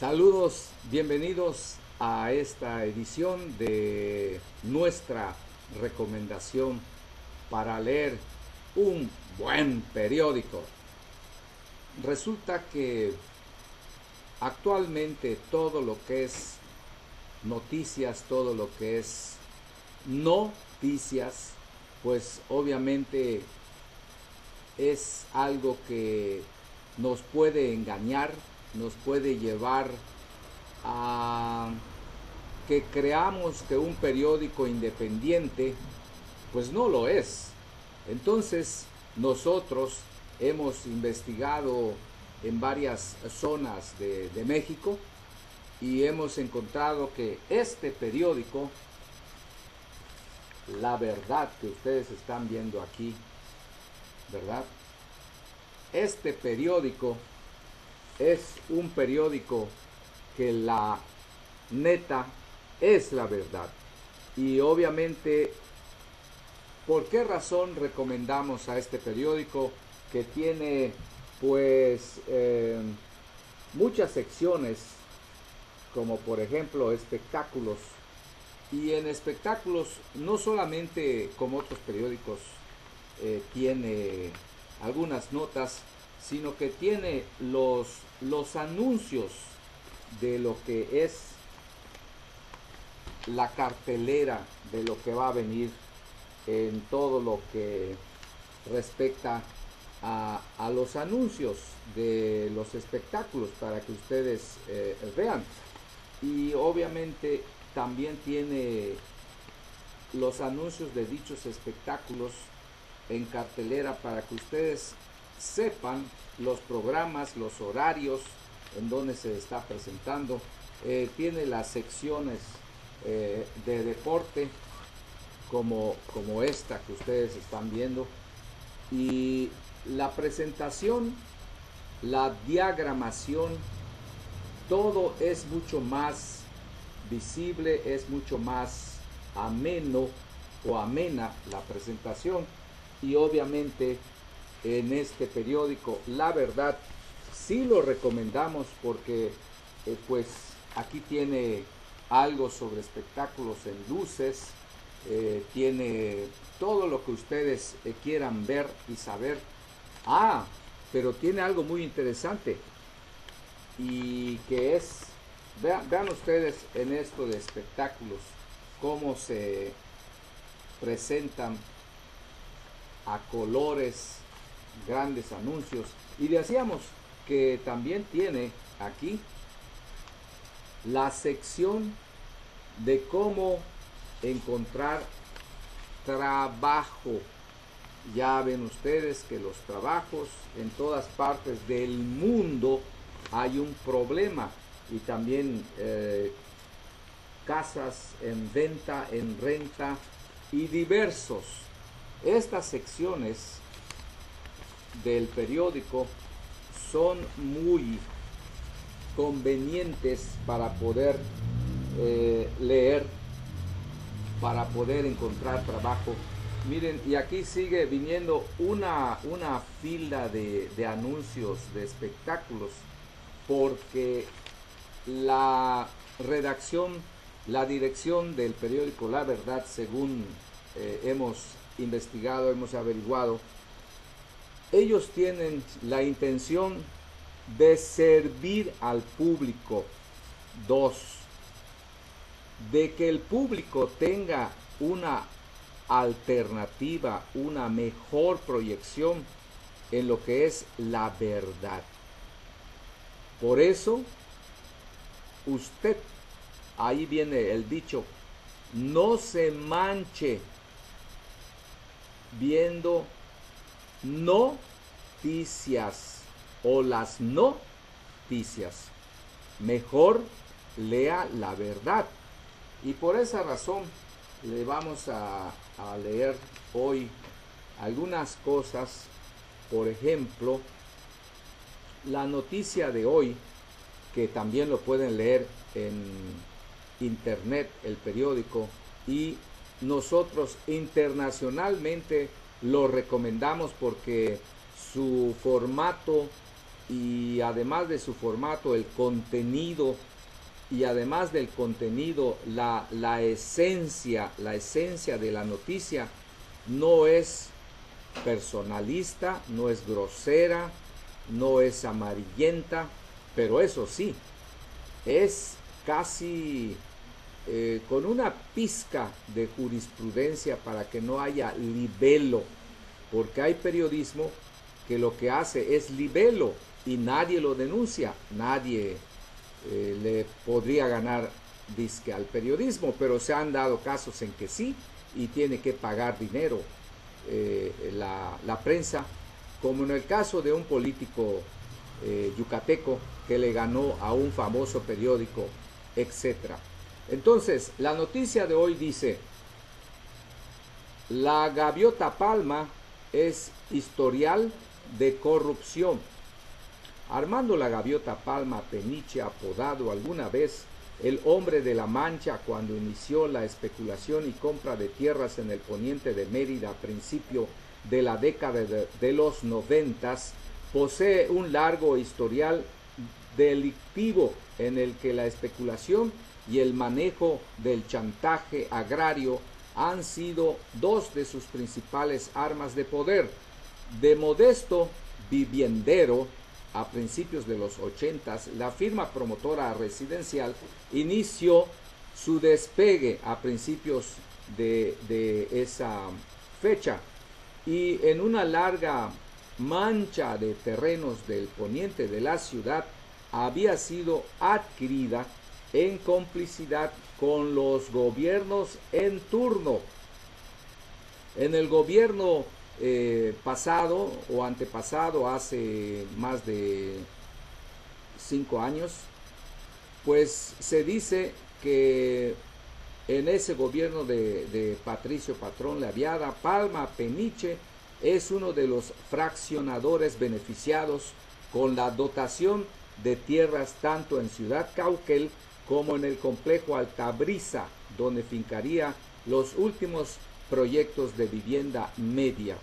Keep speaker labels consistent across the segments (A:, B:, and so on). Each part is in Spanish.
A: Saludos, bienvenidos a esta edición de nuestra recomendación para leer un buen periódico. Resulta que actualmente todo lo que es noticias, todo lo que es noticias, pues obviamente es algo que nos puede engañar, nos puede llevar a que creamos que un periódico independiente pues no lo es. Entonces nosotros hemos investigado en varias zonas de México y hemos encontrado que este periódico, La Verdad, que ustedes están viendo aquí, ¿verdad? Este periódico es un periódico que la neta es la verdad. Y obviamente, ¿por qué razón recomendamos a este periódico que tiene pues muchas secciones, como por ejemplo espectáculos? Y en espectáculos no solamente como otros periódicos tiene algunas notas, sino que tiene los anuncios de lo que es la cartelera de lo que va a venir en todo lo que respecta a los anuncios de los espectáculos para que ustedes vean. Y obviamente también tiene los anuncios de dichos espectáculos en cartelera para que ustedes sepan los programas, los horarios en donde se está presentando. Tiene las secciones de deporte como esta que ustedes están viendo, y la presentación, la diagramación, todo es mucho más visible, es mucho más ameno o amena la presentación. Y obviamente en este periódico La Verdad sí lo recomendamos porque pues aquí tiene algo sobre espectáculos en luces, tiene todo lo que ustedes quieran ver y saber. Pero tiene algo muy interesante, y que es, vean ustedes en esto de espectáculos cómo se presentan a colores grandes anuncios. Y decíamos que también tiene aquí la sección de cómo encontrar trabajo. Ya ven ustedes que los trabajos en todas partes del mundo hay un problema, y también casas en venta, en renta y diversos. Estas secciones del periódico son muy convenientes para poder leer, para poder encontrar trabajo. Miren, y aquí sigue viniendo una fila de anuncios de espectáculos, porque la redacción, la dirección del periódico La Verdad, según hemos investigado, hemos averiguado, ellos tienen la intención de servir al público. Dos, de que el público tenga una alternativa, una mejor proyección en lo que es la verdad. Por eso, usted, ahí viene el dicho, no se manche viendo noticias o las noticias. Mejor lea la verdad. Y por esa razón le vamos a leer hoy algunas cosas. Por ejemplo, la noticia de hoy, que también lo pueden leer en internet, el periódico, y nosotros internacionalmente lo recomendamos porque su formato y además de su formato, el contenido, y además del contenido, la esencia de la noticia no es personalista, no es grosera, no es amarillenta, pero eso sí, es casi con una pizca de jurisprudencia para que no haya libelo, porque hay periodismo que lo que hace es libelo y nadie lo denuncia, nadie le podría ganar disque al periodismo, pero se han dado casos en que sí, y tiene que pagar dinero la prensa, como en el caso de un político yucateco que le ganó a un famoso periódico, etcétera. Entonces, la noticia de hoy dice: la gaviota Palma es historial de corrupción. Armando la gaviota Palma Peniche, apodado alguna vez el hombre de la Mancha, cuando inició la especulación y compra de tierras en el poniente de Mérida a principio de la década de los 90, posee un largo historial delictivo en el que la especulación y el manejo del chantaje agrario han sido dos de sus principales armas de poder. De modesto viviendero, a principios de los 80, la firma promotora residencial inició su despegue a principios de esa fecha, y en una larga mancha de terrenos del poniente de la ciudad había sido adquirida en complicidad con los gobiernos en turno. En el gobierno pasado o antepasado, hace más de 5 años, pues se dice que en ese gobierno de Patricio Patrón Leviada, Palma Peniche es uno de los fraccionadores beneficiados con la dotación de tierras tanto en Ciudad Cauquel como en el complejo Altabrisa, donde fincaría los últimos proyectos de vivienda media.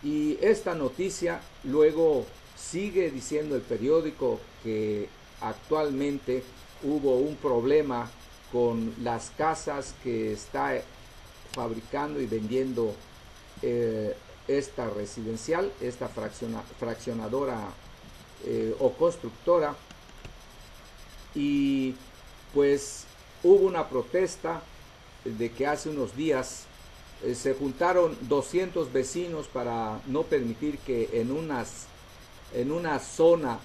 A: Y esta noticia luego sigue diciendo el periódico que actualmente hubo un problema con las casas que está fabricando y vendiendo esta residencial, esta fraccionadora o constructora, y pues hubo una protesta de que hace unos días se juntaron 200 vecinos para no permitir que en una zona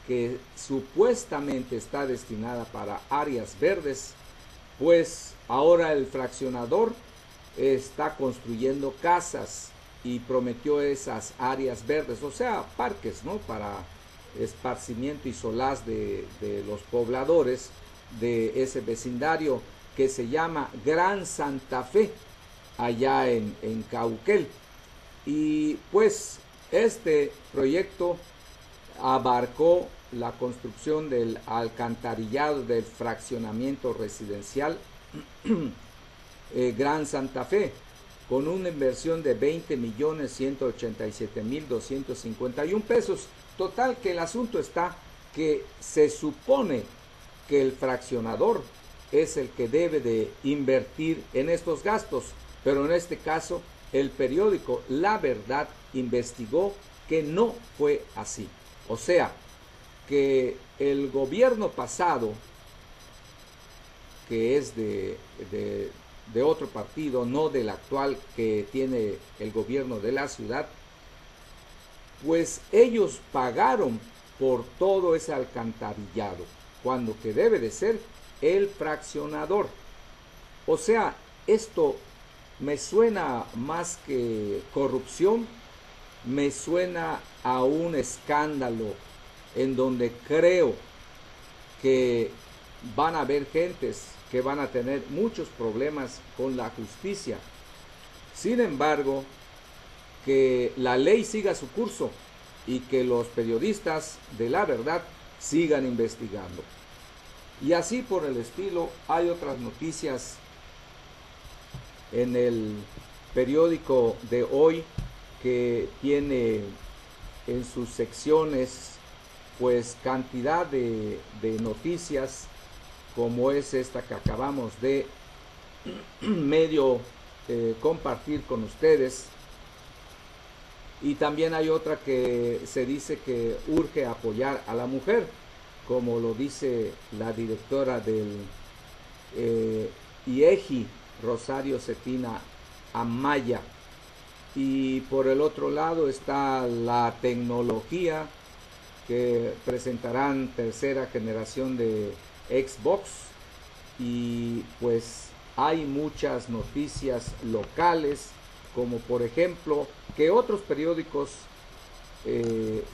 A: que supuestamente está destinada para áreas verdes, pues ahora el fraccionador está construyendo casas y prometió esas áreas verdes, o sea, parques, ¿no?, para esparcimiento y solaz de los pobladores de ese vecindario que se llama Gran Santa Fe, allá en Cauquel. Y pues este proyecto abarcó la construcción del alcantarillado del fraccionamiento residencial Gran Santa Fe, con una inversión de 20.187.251 pesos. Total, que el asunto está que se supone que el fraccionador es el que debe de invertir en estos gastos, pero en este caso el periódico La Verdad investigó que no fue así. O sea, que el gobierno pasado, que es de otro partido, no del actual que tiene el gobierno de la ciudad, pues ellos pagaron por todo ese alcantarillado, cuando que debe de ser el fraccionador. O sea, esto me suena más que corrupción, me suena a un escándalo en donde creo que van a haber gentes que van a tener muchos problemas con la justicia. Sin embargo, que la ley siga su curso y que los periodistas de La Verdad sigan investigando. Y así por el estilo, hay otras noticias en el periódico de hoy que tiene en sus secciones pues cantidad de noticias como es esta que acabamos de medio compartir con ustedes. Y también hay otra que se dice que urge apoyar a la mujer, como lo dice la directora del IEGI, Rosario Cetina Amaya. Y por el otro lado está la tecnología, que presentarán tercera generación de Xbox, y pues hay muchas noticias locales, como por ejemplo que otros periódicos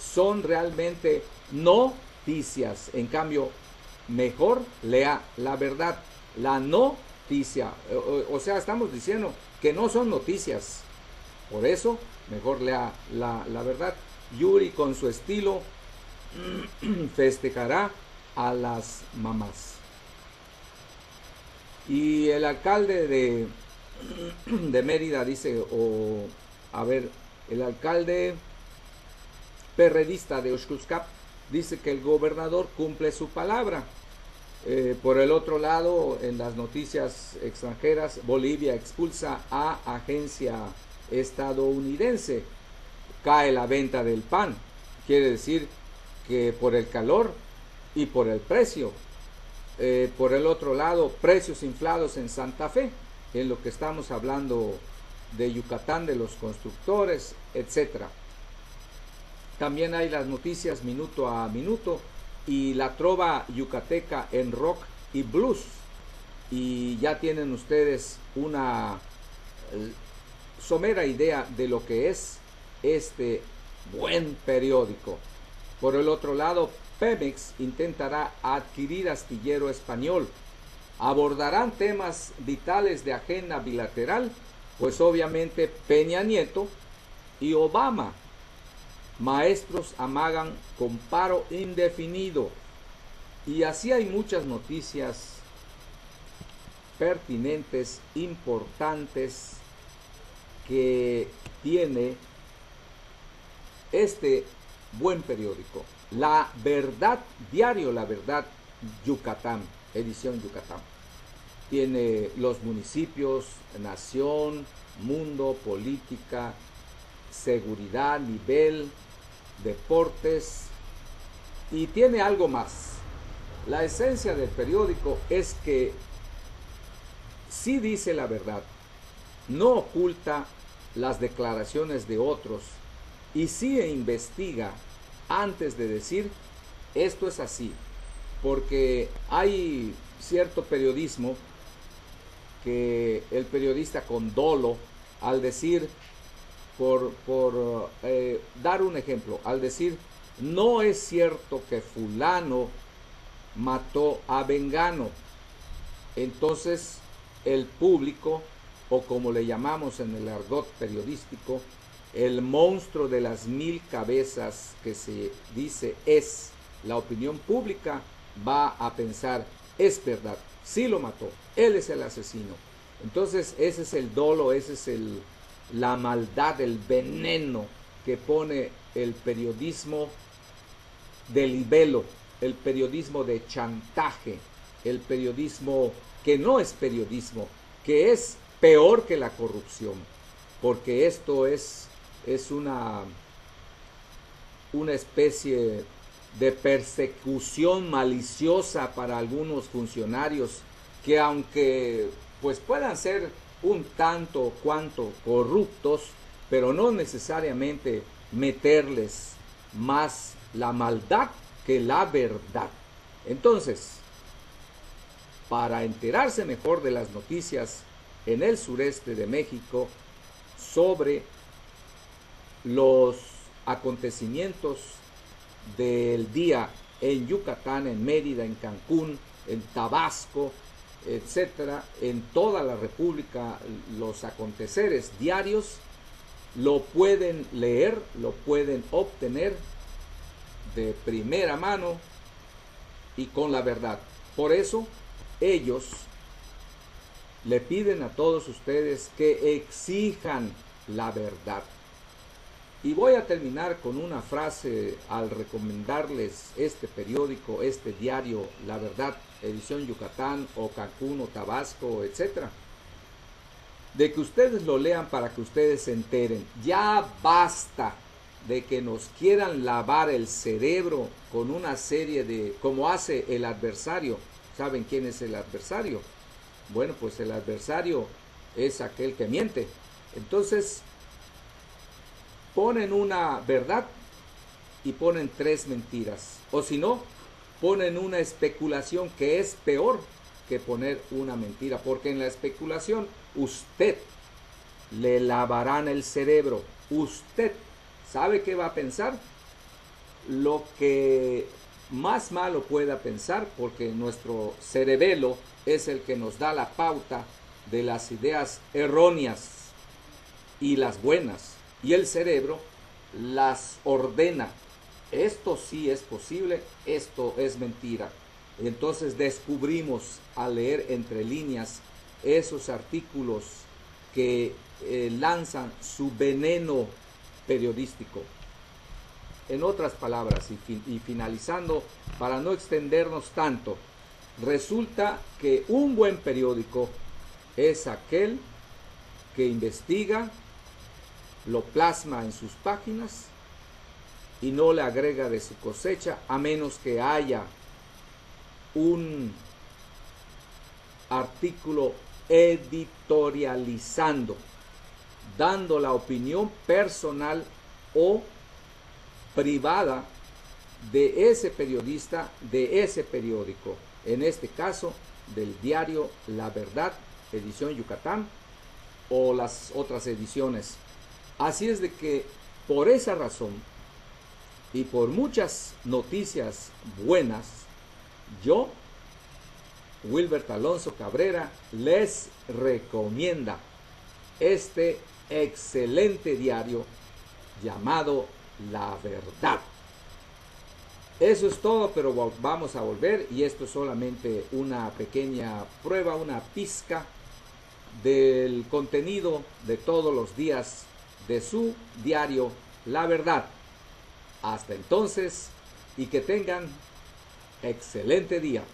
A: son realmente noticias. En cambio, mejor lea la verdad, la noticia. O sea, estamos diciendo que no son noticias. Por eso, mejor lea la verdad. Yuri, con su estilo, festejará a las mamás. Y el alcalde de Mérida dice, el alcalde perredista de Oxuscap dice que el gobernador cumple su palabra. Por el otro lado, en las noticias extranjeras, Bolivia expulsa a agencia estadounidense. Cae la venta del pan. Quiere decir que por el calor y por el precio. Por el otro lado, precios inflados en Santa Fe, en lo que estamos hablando de Yucatán, de los constructores, etc. También hay las noticias minuto a minuto y la trova yucateca en rock y blues. Y ya tienen ustedes una somera idea de lo que es este buen periódico. Por el otro lado, Pemex intentará adquirir astillero español. Abordarán temas vitales de agenda bilateral, pues obviamente Peña Nieto y Obama. Maestros amagan con paro indefinido. Y así hay muchas noticias pertinentes, importantes, que tiene este buen periódico. La Verdad, diario La Verdad, Yucatán, edición Yucatán. Tiene los municipios, nación, mundo, política, seguridad, nivel, deportes, y tiene algo más. La esencia del periódico es que sí dice la verdad, no oculta las declaraciones de otros, y sí investiga antes de decir esto es así, porque hay cierto periodismo que el periodista con dolo, al decir, por dar un ejemplo, al decir no es cierto que fulano mató a Vengano, entonces el público, o como le llamamos en el argot periodístico, el monstruo de las 1000 cabezas que se dice es la opinión pública, va a pensar, es verdad, sí lo mató, él es el asesino. Entonces ese es el dolo, ese es la maldad, el veneno que pone el periodismo de libelo, el periodismo de chantaje, el periodismo que no es periodismo, que es peor que la corrupción, porque esto es una especie de persecución maliciosa para algunos funcionarios que, aunque pues puedan ser un tanto cuanto corruptos, pero no necesariamente meterles más la maldad que la verdad. Entonces, para enterarse mejor de las noticias en el sureste de México sobre los acontecimientos del día en Yucatán, en Mérida, en Cancún, en Tabasco, etcétera, en toda la República, los aconteceres diarios, lo pueden leer, lo pueden obtener de primera mano y con la verdad. Por eso ellos le piden a todos ustedes que exijan la verdad. Y voy a terminar con una frase al recomendarles este periódico, este diario, La Verdad, edición Yucatán o Cancún o Tabasco, etcétera. De que ustedes lo lean para que ustedes se enteren. Ya basta de que nos quieran lavar el cerebro con una serie de, como hace el adversario. ¿Saben quién es el adversario? Bueno, pues el adversario es aquel que miente. Entonces, ponen una verdad y ponen tres mentiras. O si no, ponen una especulación que es peor que poner una mentira. Porque en la especulación usted le lavarán el cerebro. Usted sabe qué va a pensar. Lo que más malo pueda pensar, porque nuestro cerebelo es el que nos da la pauta de las ideas erróneas y las buenas. Y el cerebro las ordena. Esto sí es posible, esto es mentira. Entonces descubrimos al leer entre líneas esos artículos que lanzan su veneno periodístico. En otras palabras, y finalizando, para no extendernos tanto, resulta que un buen periódico es aquel que investiga, lo plasma en sus páginas y no le agrega de su cosecha, a menos que haya un artículo editorializando, dando la opinión personal o privada de ese periodista, de ese periódico, en este caso del diario La Verdad, edición Yucatán, o las otras ediciones. Así es de que por esa razón y por muchas noticias buenas, yo, Wilbert Alonso Cabrera, les recomienda este excelente diario llamado La Verdad. Eso es todo, pero vamos a volver, y esto es solamente una pequeña prueba, una pizca del contenido de todos los días de su diario La Verdad. Hasta entonces, y que tengan excelente día.